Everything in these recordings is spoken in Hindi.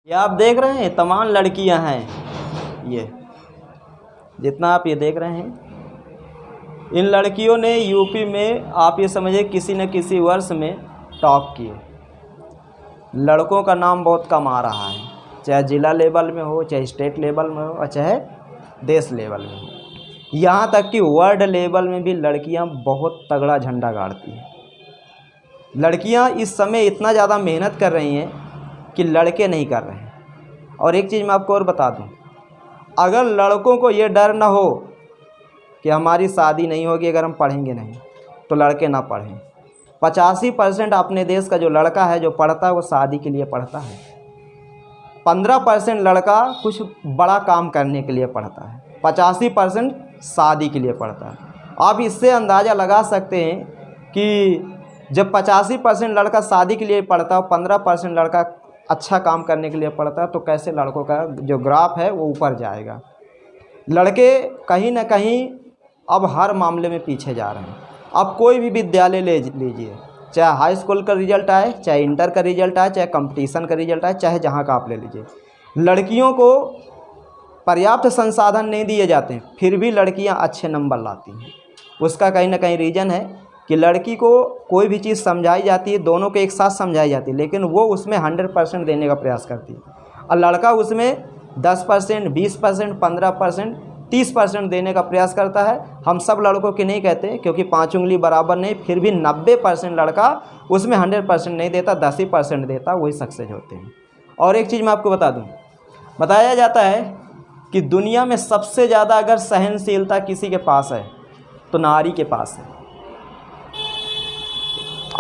ये आप देख रहे हैं तमाम लड़कियां हैं, ये जितना आप ये देख रहे हैं, इन लड़कियों ने यूपी में आप ये समझिए किसी न किसी वर्ष में टॉप किए। लड़कों का नाम बहुत कम आ रहा है, चाहे ज़िला लेवल में हो, चाहे स्टेट लेवल में हो, और चाहे देश लेवल में हो। यहाँ तक कि वर्ल्ड लेवल में भी लड़कियाँ बहुत तगड़ा झंडा गाड़ती हैं। लड़कियाँ इस समय इतना ज़्यादा मेहनत कर रही हैं कि लड़के नहीं कर रहे हैं। और एक चीज़ मैं आपको और बता दूं, अगर लड़कों को ये डर ना हो कि हमारी शादी नहीं होगी अगर हम पढ़ेंगे नहीं, तो लड़के ना पढ़ें। 85% अपने देश का जो लड़का है जो पढ़ता है वो शादी के लिए पढ़ता है। 15% लड़का कुछ बड़ा काम करने के लिए पढ़ता है, 85% शादी के लिए पढ़ता है। आप इससे अंदाज़ा लगा सकते हैं कि जब 85% लड़का शादी के लिए पढ़ता है, 15% लड़का अच्छा काम करने के लिए पढ़ता है, तो कैसे लड़कों का जो ग्राफ है वो ऊपर जाएगा। लड़के कहीं ना कहीं अब हर मामले में पीछे जा रहे हैं। अब कोई भी विद्यालय ले लीजिए, चाहे हाई स्कूल का रिजल्ट आए, चाहे इंटर का रिजल्ट आए, चाहे कंपटीशन का रिजल्ट आए, चाहे जहाँ का आप ले लीजिए, लड़कियों को पर्याप्त संसाधन नहीं दिए जाते हैं, फिर भी लड़कियाँ अच्छे नंबर लाती हैं। उसका कहीं ना कहीं रीज़न है कि लड़की को कोई भी चीज़ समझाई जाती है, दोनों को एक साथ समझाई जाती है, लेकिन वो उसमें 100% देने का प्रयास करती है, और लड़का उसमें 10%, 20%, 15%, 30% देने का प्रयास करता है। हम सब लड़कों के नहीं कहते, क्योंकि 5 उंगली बराबर नहीं, फिर भी 90% लड़का उसमें 100% नहीं देता, 10% देता, वही सक्सेस होते हैं। और एक चीज़ मैं आपको बता दूँ, बताया जाता है कि दुनिया में सबसे ज़्यादा अगर सहनशीलता किसी के पास है तो नारी के पास है।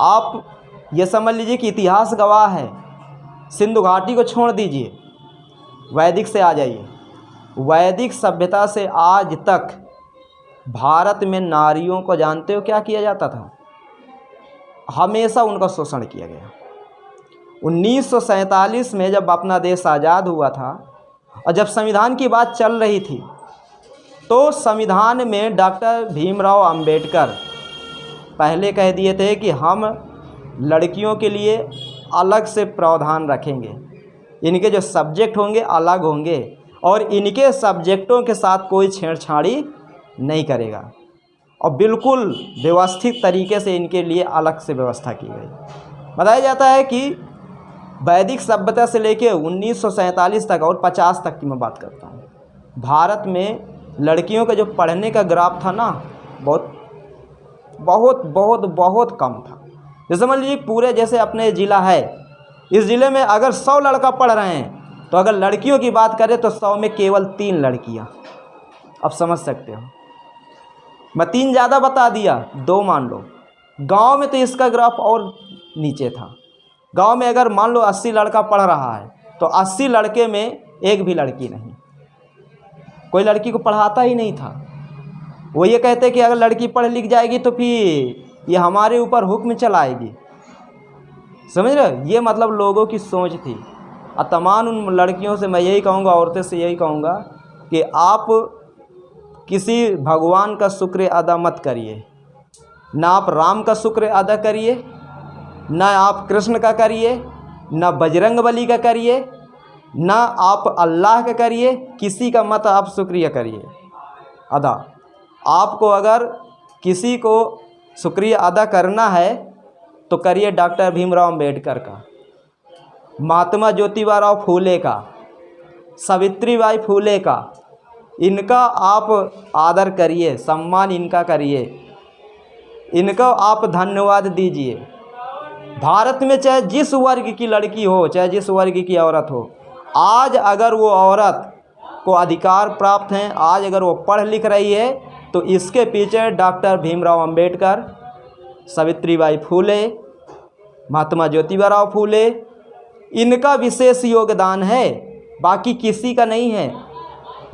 आप ये समझ लीजिए कि इतिहास गवाह है। सिंधु घाटी को छोड़ दीजिए, वैदिक से आ जाइए, वैदिक सभ्यता से आज तक भारत में नारियों को जानते हो क्या किया जाता था? हमेशा उनका शोषण किया गया। 1947 में जब अपना देश आज़ाद हुआ था और जब संविधान की बात चल रही थी, तो संविधान में डॉक्टर भीमराव अंबेडकर पहले कह दिए थे कि हम लड़कियों के लिए अलग से प्रावधान रखेंगे, इनके जो सब्जेक्ट होंगे अलग होंगे और इनके सब्जेक्टों के साथ कोई छेड़छाड़ी नहीं करेगा, और बिल्कुल व्यवस्थित तरीके से इनके लिए अलग से व्यवस्था की गई। बताया जाता है कि वैदिक सभ्यता से लेकर 1947 तक और 50 तक की मैं बात करता हूँ, भारत में लड़कियों का जो पढ़ने का ग्राफ था ना, बहुत बहुत बहुत बहुत कम था। जैसे समझ लीजिए पूरे जैसे अपने ज़िला है, इस ज़िले में अगर 100 लड़का पढ़ रहे हैं, तो अगर लड़कियों की बात करें तो 100 में केवल 3 लड़कियां। अब समझ सकते हो, मैं 3 ज़्यादा बता दिया, 2 मान लो। गांव में तो इसका ग्राफ और नीचे था। गांव में अगर मान लो 80 लड़का पढ़ रहा है, तो 80 लड़के में एक भी लड़की नहीं, कोई लड़की को पढ़ाता ही नहीं था। वो ये कहते कि अगर लड़की पढ़ लिख जाएगी तो फिर ये हमारे ऊपर हुक्म चलाएगी। समझ रहे हो, ये मतलब लोगों की सोच थी। और तमाम उन लड़कियों से मैं यही कहूँगा, औरतें से यही कहूँगा कि आप किसी भगवान का शुक्र अदा मत करिए, ना आप राम का शुक्र अदा करिए, ना आप कृष्ण का करिए, ना बजरंगबली का करिए, ना आप अल्लाह का करिए, किसी का मत आप शुक्रिया करिए अदा। आपको अगर किसी को शुक्रिया अदा करना है तो करिए डॉक्टर भीमराव अंबेडकर का, महात्मा ज्योतिबा फूले का, सावित्रीबाई फूले का, इनका आप आदर करिए, सम्मान इनका करिए, इनका आप धन्यवाद दीजिए। भारत में चाहे जिस वर्ग की लड़की हो, चाहे जिस वर्ग की औरत हो, आज अगर वो औरत को अधिकार प्राप्त हैं, आज अगर वो पढ़ लिख रही है, तो इसके पीछे डॉक्टर भीमराव अंबेडकर, सावित्रीबाई फूले, महात्मा ज्योतिबा फूले, इनका विशेष योगदान है, बाकी किसी का नहीं है।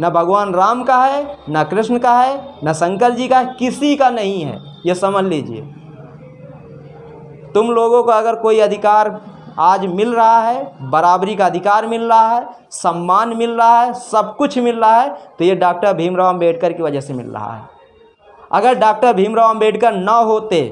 न भगवान राम का है, न कृष्ण का है, न शंकर जी का है, किसी का नहीं है, ये समझ लीजिए। तुम लोगों को अगर कोई अधिकार आज मिल रहा है, बराबरी का अधिकार मिल रहा है, सम्मान मिल रहा है, सब कुछ मिल रहा है, तो ये डॉक्टर भीमराव अंबेडकर की वजह से मिल रहा है। अगर डॉक्टर भीमराव अंबेडकर ना होते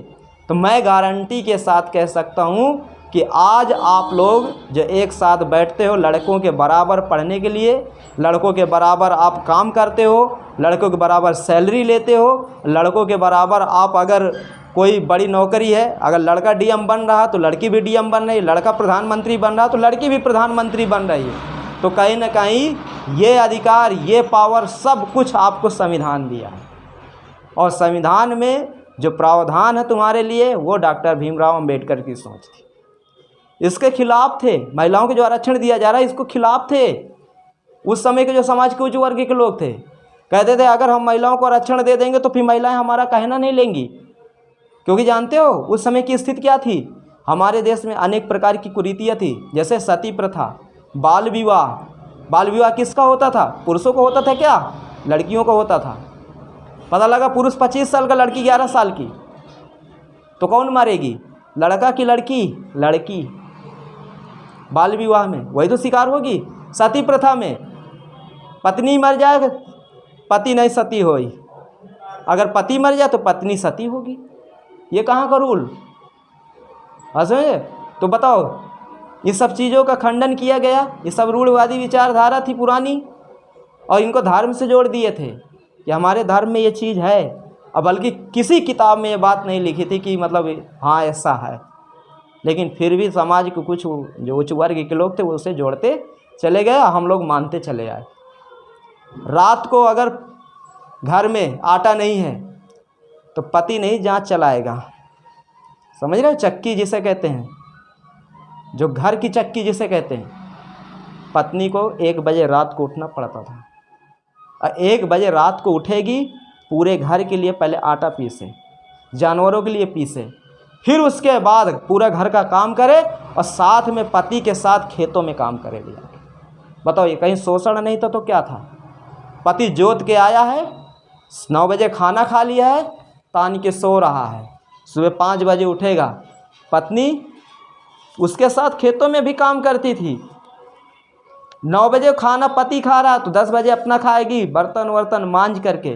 तो मैं गारंटी के साथ कह सकता हूँ कि आज आप लोग जो एक साथ बैठते हो, लड़कों के बराबर पढ़ने के लिए, लड़कों के बराबर आप काम करते हो, लड़कों के बराबर सैलरी लेते हो, लड़कों के बराबर आप अगर कोई बड़ी नौकरी है, अगर लड़का डीएम बन रहा तो लड़की भी डीएम बन रही है, लड़का प्रधानमंत्री बन रहा तो लड़की भी प्रधानमंत्री बन रही है। तो कहीं ना कहीं ये अधिकार, ये पावर सब कुछ आपको संविधान दिया है। और संविधान में जो प्रावधान है तुम्हारे लिए, वो डॉक्टर भीमराव अंबेडकर की सोच थी। इसके खिलाफ थे। महिलाओं को जो आरक्षण दिया जा रहा है, इसको खिलाफ थे उस समय के जो समाज के उच्च वर्ग के लोग थे। कहते थे अगर हम महिलाओं को आरक्षण दे देंगे तो फिर महिलाएं हमारा कहना नहीं लेंगी, क्योंकि जानते हो उस समय की स्थिति क्या थी। हमारे देश में अनेक प्रकार की कुरीतियाँ थी, जैसे सती प्रथा, बाल विवाह। बाल विवाह किसका होता था? पुरुषों को होता था क्या? लड़कियों को होता था। पता लगा पुरुष 25 साल का, लड़की 11 साल की, तो कौन मारेगी? लड़का की लड़की? लड़की। बाल विवाह में वही तो शिकार होगी। सती प्रथा में पत्नी मर जाए, पति नहीं सती होई, अगर पति मर जाए तो पत्नी सती होगी। ये कहाँ का रूल? समझे? तो बताओ, ये सब चीज़ों का खंडन किया गया। ये सब रूढ़वादी विचारधारा थी पुरानी, और इनको धर्म से जोड़ दिए थे कि हमारे धर्म में ये चीज़ है। अब बल्कि किसी किताब में ये बात नहीं लिखी थी कि मतलब हाँ ऐसा है, लेकिन फिर भी समाज के कुछ जो उच्च वर्ग के लोग थे वो उसे जोड़ते चले गए, हम लोग मानते चले आए। रात को अगर घर में आटा नहीं है तो पति नहीं जांच चलाएगा। समझ रहे हो? चक्की जिसे कहते हैं, जो घर की चक्की जिसे कहते हैं, पत्नी को 1 बजे रात को उठना पड़ता था। और 1 बजे रात को उठेगी, पूरे घर के लिए पहले आटा पीसे, जानवरों के लिए पीसे, फिर उसके बाद पूरा घर का काम करे, और साथ में पति के साथ खेतों में काम करे लिया। बताओ, ये कहीं शोषण नहीं था तो क्या था? पति जोत के आया है, 9 बजे खाना खा लिया है, तान के सो रहा है, सुबह 5 बजे उठेगा। पत्नी उसके साथ खेतों में भी काम करती थी। 9 बजे खाना पति खा रहा तो 10 बजे अपना खाएगी, बर्तन वर्तन मांज करके।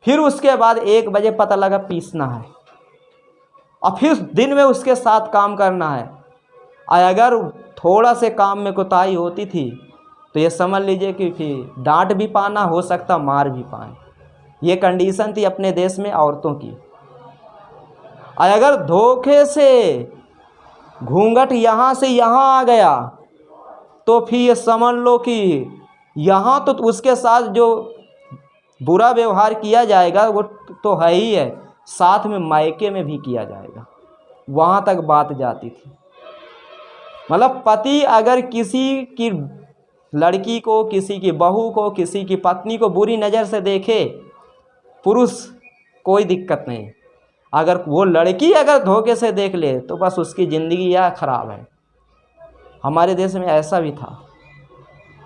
फिर उसके बाद 1 बजे पता लगा पीसना है, और फिर दिन में उसके साथ काम करना है। और अगर थोड़ा से काम में कोताही होती थी तो ये समझ लीजिए कि फिर डांट भी पाना, हो सकता मार भी पाए। ये कंडीशन थी अपने देश में औरतों की। और अगर धोखे से घूंघट यहाँ से यहाँ आ गया तो फिर ये समझ लो कि यहाँ तो उसके साथ जो बुरा व्यवहार किया जाएगा वो तो है ही है, साथ में मायके में भी किया जाएगा। वहाँ तक बात जाती थी। मतलब पति अगर किसी की लड़की को, किसी की बहू को, किसी की पत्नी को बुरी नज़र से देखे, पुरुष कोई दिक्कत नहीं। अगर वो लड़की अगर धोखे से देख ले तो बस उसकी ज़िंदगी या ख़राब है। हमारे देश में ऐसा भी था।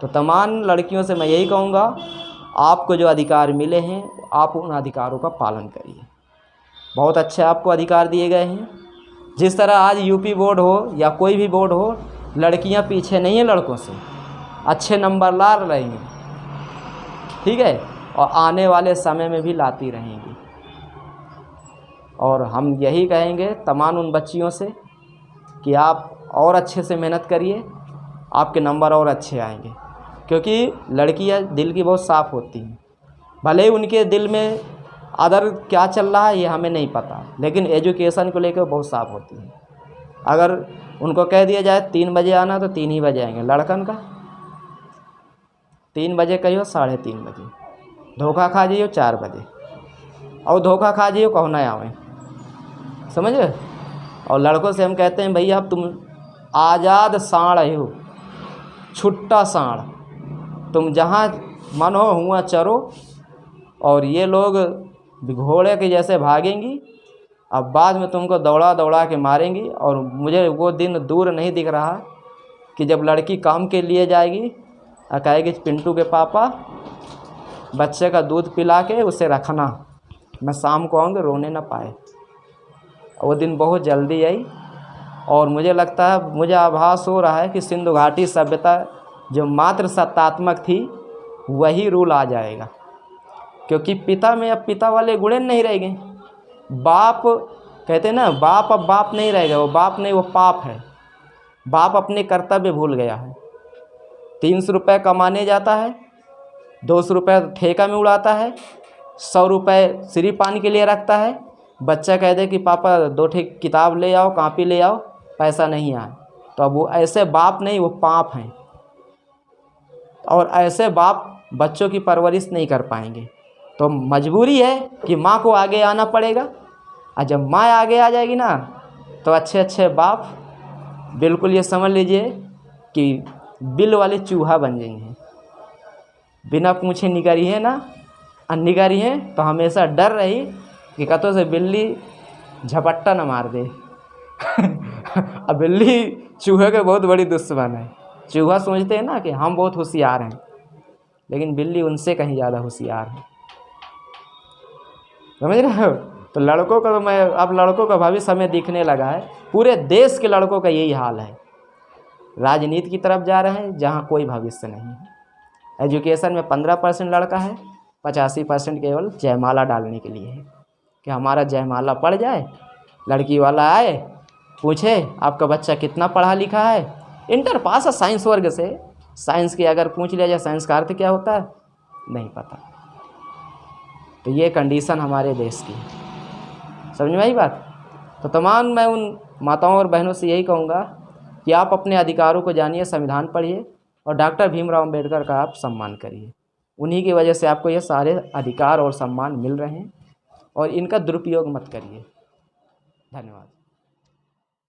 तो तमाम लड़कियों से मैं यही कहूँगा, आपको जो अधिकार मिले हैं आप उन अधिकारों का पालन करिए। बहुत अच्छे आपको अधिकार दिए गए हैं। जिस तरह आज यूपी बोर्ड हो या कोई भी बोर्ड हो, लड़कियां पीछे नहीं हैं लड़कों से, अच्छे नंबर ला रही हैं, ठीक है, और आने वाले समय में भी लाती रहेंगी। और हम यही कहेंगे तमाम उन बच्चियों से कि आप और अच्छे से मेहनत करिए, आपके नंबर और अच्छे आएंगे। क्योंकि लड़कियां दिल की बहुत साफ़ होती हैं, भले ही उनके दिल में अदर क्या चल रहा है ये हमें नहीं पता, लेकिन एजुकेशन को लेकर बहुत साफ़ होती हैं। अगर उनको कह दिया जाए 3 बजे आना तो 3 ही बजे आएंगे। लड़कन का 3 बजे कहियो 3:30 बजे, धोखा खा जाइयो 4 बजे, और धोखा खा जाइयो कहो ना आवे, समझे। और लड़कों से हम कहते हैं भैया अब तुम आज़ाद साँड़ हो, छुट्टा साँड़, तुम जहाँ मन हो हुआ चरो। और ये लोग घोड़े के जैसे भागेंगी, अब बाद में तुमको दौड़ा दौड़ा के मारेंगी। और मुझे वो दिन दूर नहीं दिख रहा कि जब लड़की काम के लिए जाएगी और कहेगी पिंटू के पापा बच्चे का दूध पिला के उसे रखना, मैं शाम को आऊँगी, रोने ना पाए। वो दिन बहुत जल्दी आई, और मुझे लगता है, मुझे आभास हो रहा है कि सिंधु घाटी सभ्यता जो मात्र सत्तात्मक थी वही रूल आ जाएगा। क्योंकि पिता में अब पिता वाले गुण नहीं रह गए। बाप कहते हैं ना, बाप अब बाप नहीं रहेगा, वो बाप नहीं, वो पाप है। बाप अपने कर्तव्य भूल गया है। 300 रुपये कमाने जाता है, 200 रुपये ठेका में उड़ाता है, 100 रुपये श्री पान के लिए रखता है। बच्चा कह दे कि पापा 2 ठेक किताब ले आओ, कॉपी ले आओ, पैसा नहीं आए, तो अब वो ऐसे बाप नहीं, वो पाप हैं। और ऐसे बाप बच्चों की परवरिश नहीं कर पाएंगे। तो मजबूरी है कि माँ को आगे आना पड़ेगा, और जब माँ आगे आ जाएगी ना, तो अच्छे अच्छे बाप बिल्कुल ये समझ लीजिए कि बिल वाले चूहा बन जाएंगे। बिना पूछे निगरी है ना, निगरी है तो हमेशा डर रही कि कतों से बिल्ली झपट्टा न मार दे। अब बिल्ली चूहे के बहुत बड़ी दुश्मन है। चूहा सोचते हैं ना कि हम बहुत होशियार हैं, लेकिन बिल्ली उनसे कहीं ज़्यादा होशियार है। समझ रहे हो? तो लड़कों का, तो मैं अब लड़कों का भविष्य हमें दिखने लगा है। पूरे देश के लड़कों का यही हाल है, राजनीति की तरफ जा रहे हैं जहाँ कोई भविष्य नहीं है। एजुकेशन में 15% लड़का है, 85% केवल जयमाला डालने के लिए है कि हमारा जयमाला पड़ जाए, लड़की वाला आए पूछे आपका बच्चा कितना पढ़ा लिखा है, इंटर पास है साइंस वर्ग से। साइंस की अगर पूछ लिया जाए साइंस का अर्थ क्या होता है, नहीं पता। तो ये कंडीशन हमारे देश की है। समझ में आई बात? तो तमाम मैं उन माताओं और बहनों से यही कहूँगा कि आप अपने अधिकारों को जानिए, संविधान पढ़िए और डॉक्टर भीमराव अंबेडकर का आप सम्मान करिए। उन्हीं की वजह से आपको ये सारे अधिकार और सम्मान मिल रहे हैं, और इनका दुरुपयोग मत करिए। धन्यवाद।